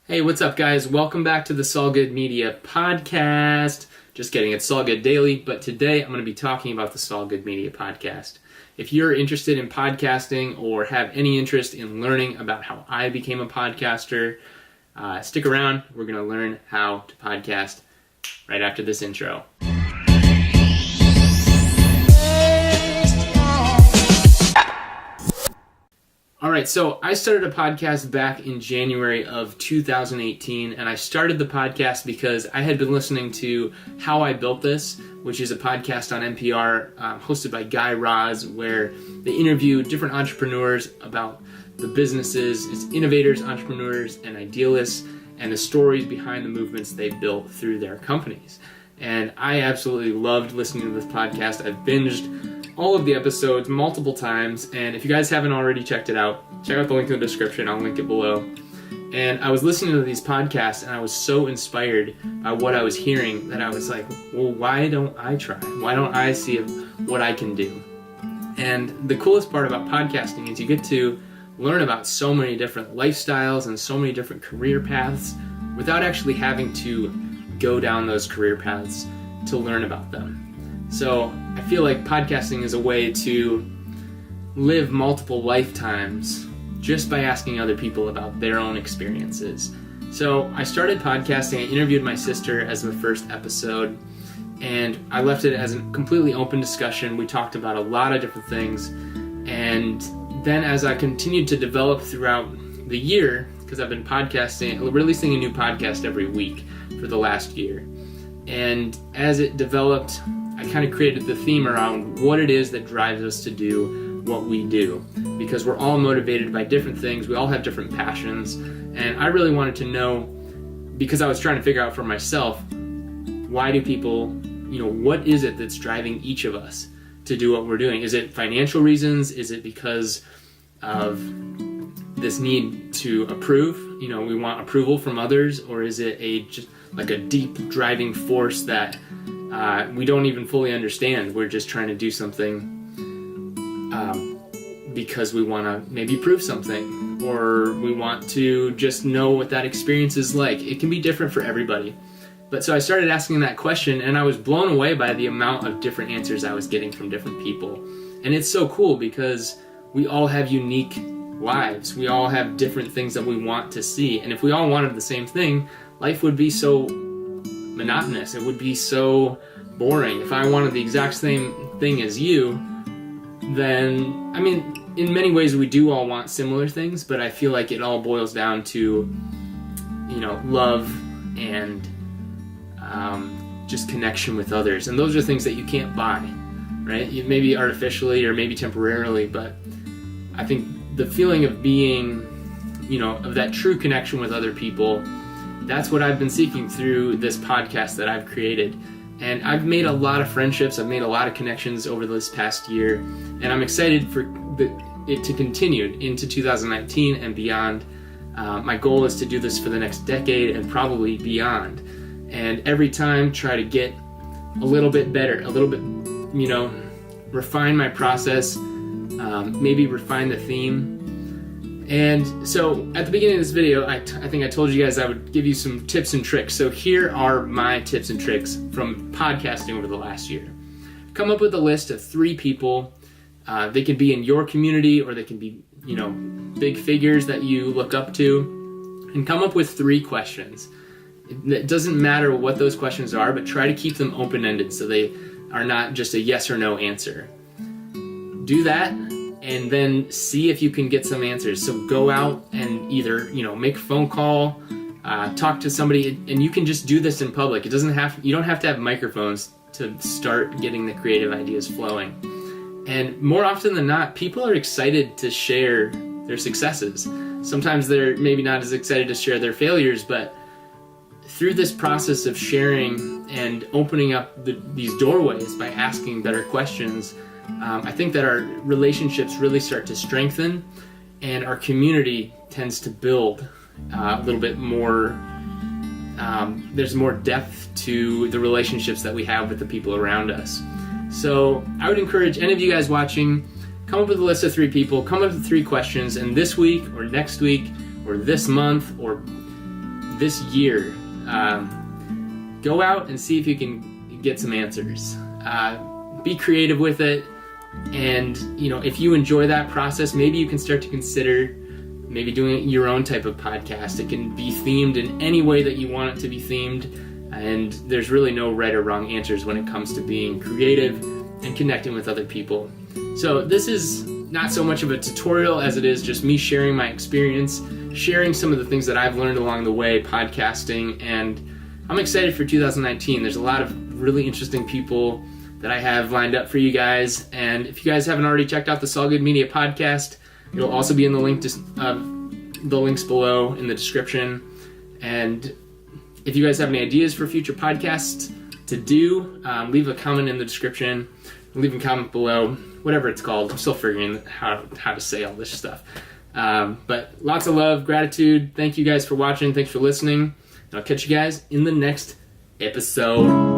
Hey, what's up, guys? Welcome back to the Saul Good Media podcast. Just kidding, it's Saul Good Daily, but today I'm going to be talking about the Saul Good Media podcast. If you're interested in podcasting or have any interest in learning about how I became a podcaster, stick around. We're going to learn how to podcast right after this intro. All right, so I started a podcast back in January of 2018, and I started the podcast because I had been listening to How I Built This, which is a podcast on NPR hosted by Guy Raz, where they interview different entrepreneurs about the businesses, its innovators, entrepreneurs, and idealists, and the stories behind the movements they built through their companies. And I absolutely loved listening to this podcast. I've binged all of the episodes multiple times, and if you guys haven't already checked it out, check out the link in the description. I'll link it below. And I was listening to these podcasts, and I was so inspired by what I was hearing that I was like, well, why don't I try? Why don't I see what I can do? And the coolest part about podcasting is you get to learn about so many different lifestyles and so many different career paths without actually having to go down those career paths to learn about them. So I feel like podcasting is a way to live multiple lifetimes just by asking other people about their own experiences. So I started podcasting. I interviewed my sister as the first episode, and I left it as a completely open discussion. We talked about a lot of different things, and then as I continued to develop throughout the year, because I've been releasing a new podcast every week for the last year, and as it developed, I kind of created the theme around what it is that drives us to do what we do, because we're all motivated by different things. We all have different passions, and I really wanted to know, because I was trying to figure out for myself, why do people, what is it that's driving each of us to do what we're doing? Is it financial reasons? Is it because of this need to approve? We want approval from others, or is it just like a deep driving force that we don't even fully understand? We're just trying to do something because we want to maybe prove something, or we want to just know what that experience is like. It can be different for everybody. But so I started asking that question, and I was blown away by the amount of different answers I was getting from different people. And it's so cool because we all have unique lives. We all have different things that we want to see. And if we all wanted the same thing, life would be so monotonous. It would be so boring. If I wanted the exact same thing as you, then, in many ways we do all want similar things, but I feel like it all boils down to, love and just connection with others. And those are things that you can't buy, right? Maybe artificially or maybe temporarily, but I think the feeling of being, of that true connection with other people, that's what I've been seeking through this podcast that I've created. And I've made a lot of friendships. I've made a lot of connections over this past year. And I'm excited for it to continue into 2019 and beyond. My goal is to do this for the next decade and probably beyond. And every time try to get a little bit better, a little bit, refine my process, maybe refine the theme. And so at the beginning of this video, I think I told you guys I would give you some tips and tricks. So here are my tips and tricks from podcasting over the last year. Come up with a list of 3 people. They can be in your community, or they can be, big figures that you look up to. And come up with 3 questions. It doesn't matter what those questions are, but try to keep them open-ended so they are not just a yes or no answer. Do that, and then see if you can get some answers. So go out and either, make a phone call, talk to somebody, and you can just do this in public. You don't have to have microphones to start getting the creative ideas flowing. And more often than not, people are excited to share their successes. Sometimes they're maybe not as excited to share their failures, but through this process of sharing and opening up these doorways by asking better questions, I think that our relationships really start to strengthen, and our community tends to build a little bit more. There's more depth to the relationships that we have with the people around us. So I would encourage any of you guys watching, come up with a list of 3 people, come up with 3 questions, and this week or next week or this month or this year, go out and see if you can get some answers. Be creative with it, and if you enjoy that process, maybe you can start to consider maybe doing your own type of podcast. It can be themed in any way that you want it to be themed, and there's really no right or wrong answers when it comes to being creative and connecting with other people. So this is not so much of a tutorial as it is just me sharing my experience, sharing some of the things that I've learned along the way podcasting, and I'm excited for 2019. There's a lot of really interesting people that I have lined up for you guys, and if you guys haven't already checked out the Saul Good Media podcast, it'll also be in the links below in the description. And if you guys have any ideas for future podcasts to do, leave a comment in the description, leave a comment below, whatever it's called. I'm still figuring how to say all this stuff. But lots of love, gratitude. Thank you guys for watching. Thanks for listening. And I'll catch you guys in the next episode.